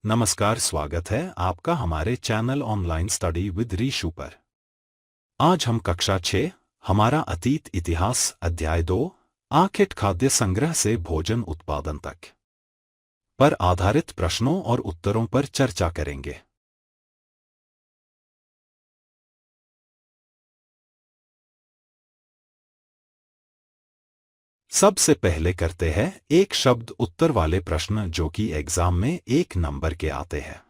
नमस्कार, स्वागत है आपका हमारे channel online study with reissue पर। आज हम कक्षा 6 हमारा अतीत इतिहास अध्याय 2 आखेट खाद्य संग्रह से भोजन उत्पादन तक पर आधारित प्रश्नों और उत्तरों पर चर्चा करेंगे। सबसे पहले करते हैं एक शब्द उत्तर वाले प्रश्न जो कि एग्जाम में 1 नंबर के आते हैं।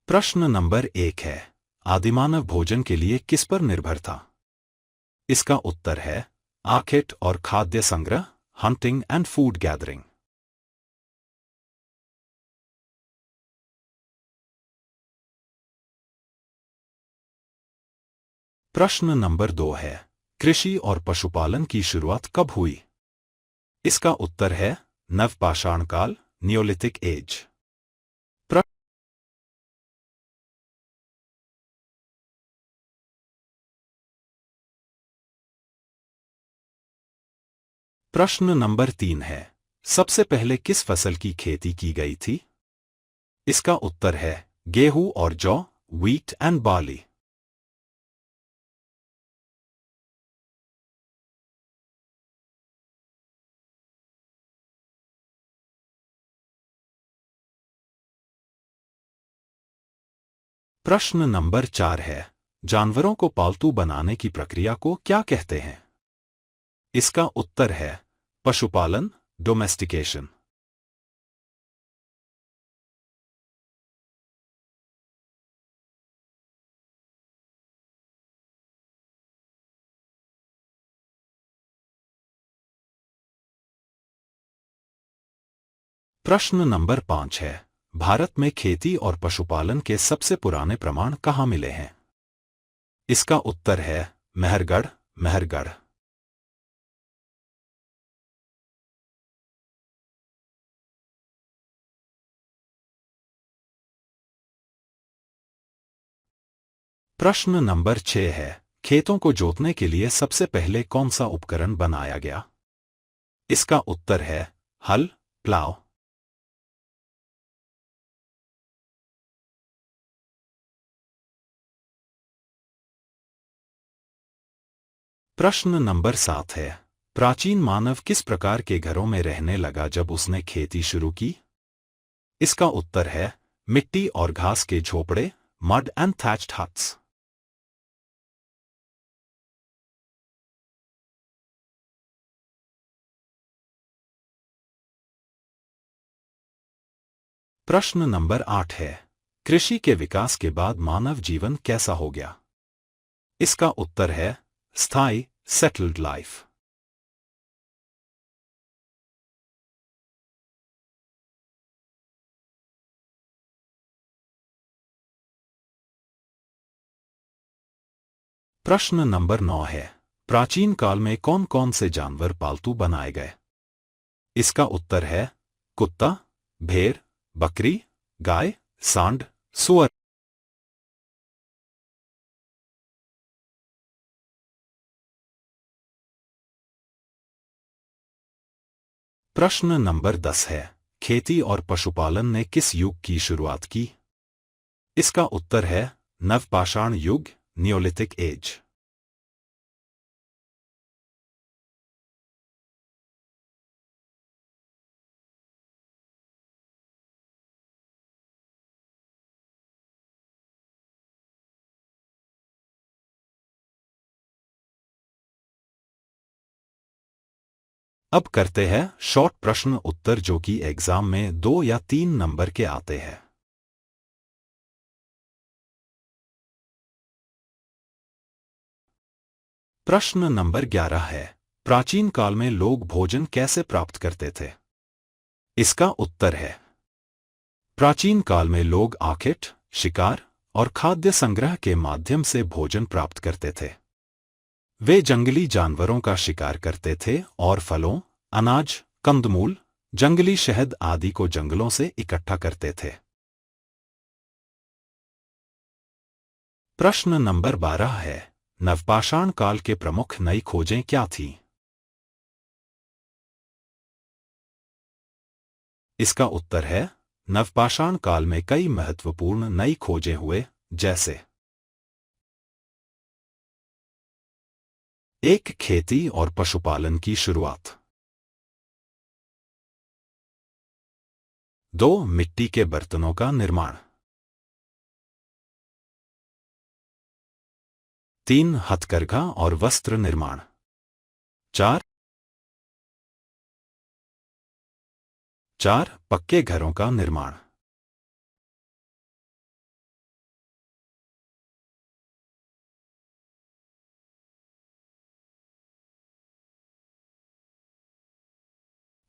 प्रश्न नंबर 1 है, आदिमानव भोजन के लिए किस पर निर्भर था? इसका उत्तर है आखेट और खाद्य संग्रह, हंटिंग एंड फूड गैदरिंग। प्रश्न नंबर 2 है, कृषि और पशुपालन की शुरुआत कब हुई? इसका उत्तर है नवपाषाण काल, नियोलिथिक एज। प्रश्न नंबर 3 है, सबसे पहले किस फसल की खेती की गई थी? इसका उत्तर है गेहूं और जौ, व्हीट एंड बार्ली। प्रश्न नंबर 4 है, जानवरों को पालतू बनाने की प्रक्रिया को क्या कहते हैं? इसका उत्तर है पशुपालन, डोमेस्टिकेशन। प्रश्न नंबर 5 है, भारत में खेती और पशुपालन के सबसे पुराने प्रमाण कहाँ मिले हैं? इसका उत्तर है मेहरगढ़, मेहरगढ़। प्रश्न नंबर 6 है, खेतों को जोतने के लिए सबसे पहले कौन सा उपकरण बनाया गया? इसका उत्तर है हल, प्लाव। प्रश्न नंबर 7 है, प्राचीन मानव किस प्रकार के घरों में रहने लगा जब उसने खेती शुरू की? इसका उत्तर है मिट्टी और घास के झोपड़े, मड एंड थैच्ड हट्स। प्रश्न नंबर 8 है, कृषि के विकास के बाद मानव जीवन कैसा हो गया? इसका उत्तर है स्थायी, सेटल्ड लाइफ। प्रश्न नंबर 9 है, प्राचीन काल में कौन कौन से जानवर पालतू बनाए गए? इसका उत्तर है कुत्ता, भेड़, बकरी, गाय, सांड, सुअर। प्रश्न नंबर 10 है, खेती और पशुपालन ने किस युग की शुरुआत की? इसका उत्तर है नवपाषाण युग, नियोलिथिक एज। अब करते हैं शॉर्ट प्रश्न उत्तर जो कि एग्जाम में 2 या 3 नंबर के आते हैं। प्रश्न नंबर 11 है, प्राचीन काल में लोग भोजन कैसे प्राप्त करते थे? इसका उत्तर है प्राचीन काल में लोग आखेट, शिकार और खाद्य संग्रह के माध्यम से भोजन प्राप्त करते थे। वे जंगली जानवरों का शिकार करते थे और फलों, अनाज, कंदमूल, जंगली शहद आदि को जंगलों से इकट्ठा करते थे। प्रश्न नंबर 12 है, नवपाषाण काल के प्रमुख नई खोजें क्या थीं? इसका उत्तर है नवपाषाण काल में कई महत्वपूर्ण नई खोजें हुए, जैसे एक खेती और पशुपालन की शुरुआत, 2 मिट्टी के बर्तनों का निर्माण, 3 हथकरघा और वस्त्र निर्माण, 4 पक्के घरों का निर्माण।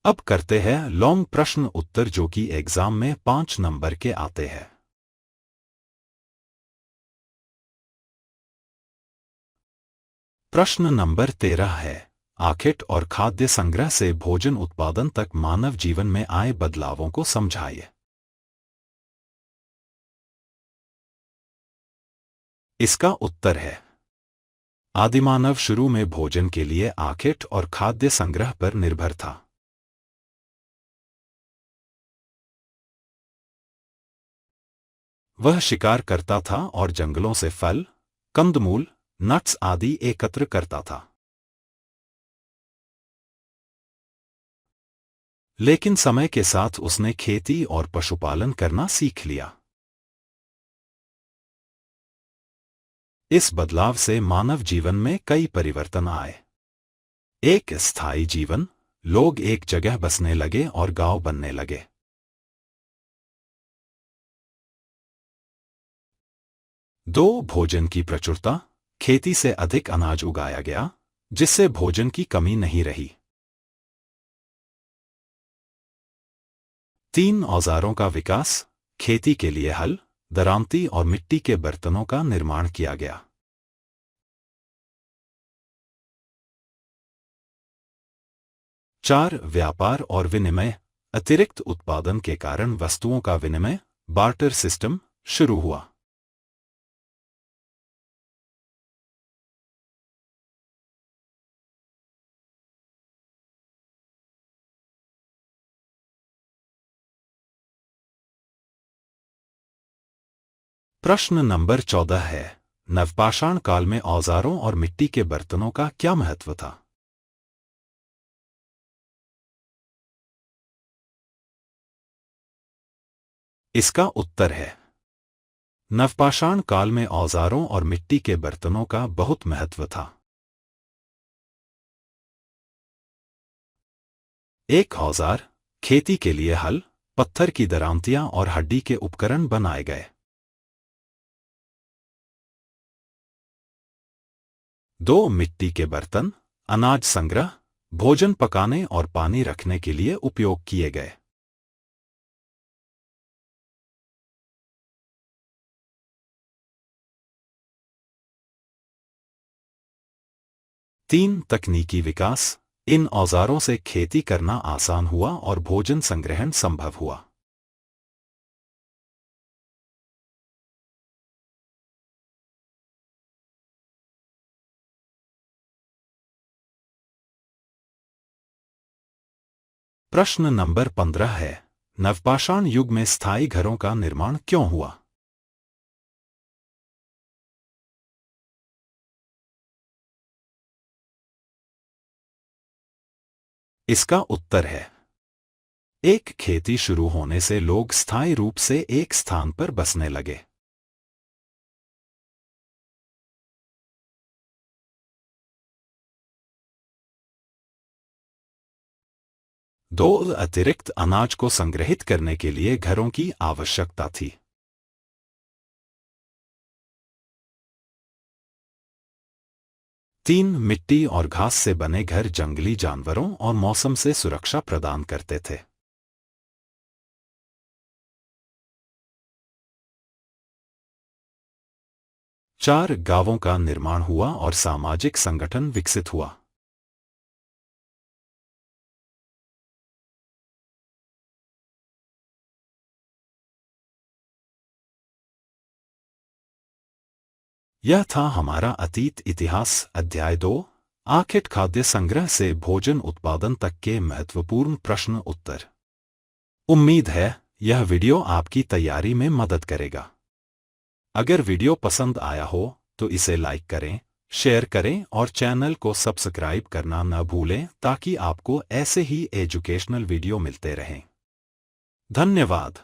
अब करते हैं लॉन्ग प्रश्न उत्तर, जो कि एग्जाम में 5 नंबर के आते हैं। प्रश्न नंबर 13 है, आखेट और खाद्य संग्रह से भोजन उत्पादन तक मानव जीवन में आए बदलावों को समझाइए। इसका उत्तर है आदिमानव शुरू में भोजन के लिए आखेट और खाद्य संग्रह पर निर्भर था। वह शिकार करता था और जंगलों से फल, कंदमूल, नट्स आदि एकत्र करता था। लेकिन समय के साथ उसने खेती और पशुपालन करना सीख लिया। इस बदलाव से मानव जीवन में कई परिवर्तन आए। एक स्थायी जीवन, लोग एक जगह बसने लगे और गांव बनने लगे। 2 भोजन की प्रचुरता, खेती से अधिक अनाज उगाया गया, जिससे भोजन की कमी नहीं रही। 3 औजारों का विकास, खेती के लिए हल, दरांती और मिट्टी के बर्तनों का निर्माण किया गया। 4 व्यापार और विनिमय, अतिरिक्त उत्पादन के कारण वस्तुओं का विनिमय, बार्टर सिस्टम शुरू हुआ। प्रश्न नंबर 14 है, नवपाषाण काल में औजारों और मिट्टी के बर्तनों का क्या महत्व था? इसका उत्तर है नवपाषाण काल में औजारों और मिट्टी के बर्तनों का बहुत महत्व था। एक औजार, खेती के लिए हल, पत्थर की दरांतियां और हड्डी के उपकरण बनाए गए। 2 मिट्टी के बर्तन, अनाज संग्रह, भोजन पकाने और पानी रखने के लिए उपयोग किए गए। 3 तकनीकी विकास, इन औजारों से खेती करना आसान हुआ और भोजन संग्रहण संभव हुआ। प्रश्न नंबर 15 है, नवपाषाण युग में स्थायी घरों का निर्माण क्यों हुआ? इसका उत्तर है एक खेती शुरू होने से लोग स्थायी रूप से एक स्थान पर बसने लगे। दो अतिरिक्त अनाज को संग्रहित करने के लिए घरों की आवश्यकता थी। तीन मिट्टी और घास से बने घर जंगली जानवरों और मौसम से सुरक्षा प्रदान करते थे। चार गांवों का निर्माण हुआ और सामाजिक संगठन विकसित हुआ। यह था हमारा अतीत इतिहास अध्याय 2, आखेट खाद्य संग्रह से भोजन उत्पादन तक के महत्वपूर्ण प्रश्न उत्तर। उम्मीद है यह वीडियो आपकी तैयारी में मदद करेगा। अगर वीडियो पसंद आया हो तो इसे लाइक करें, शेयर करें और चैनल को सब्सक्राइब करना न भूलें ताकि आपको ऐसे ही एजुकेशनल वीडियो मिलते रहें। धन्यवाद।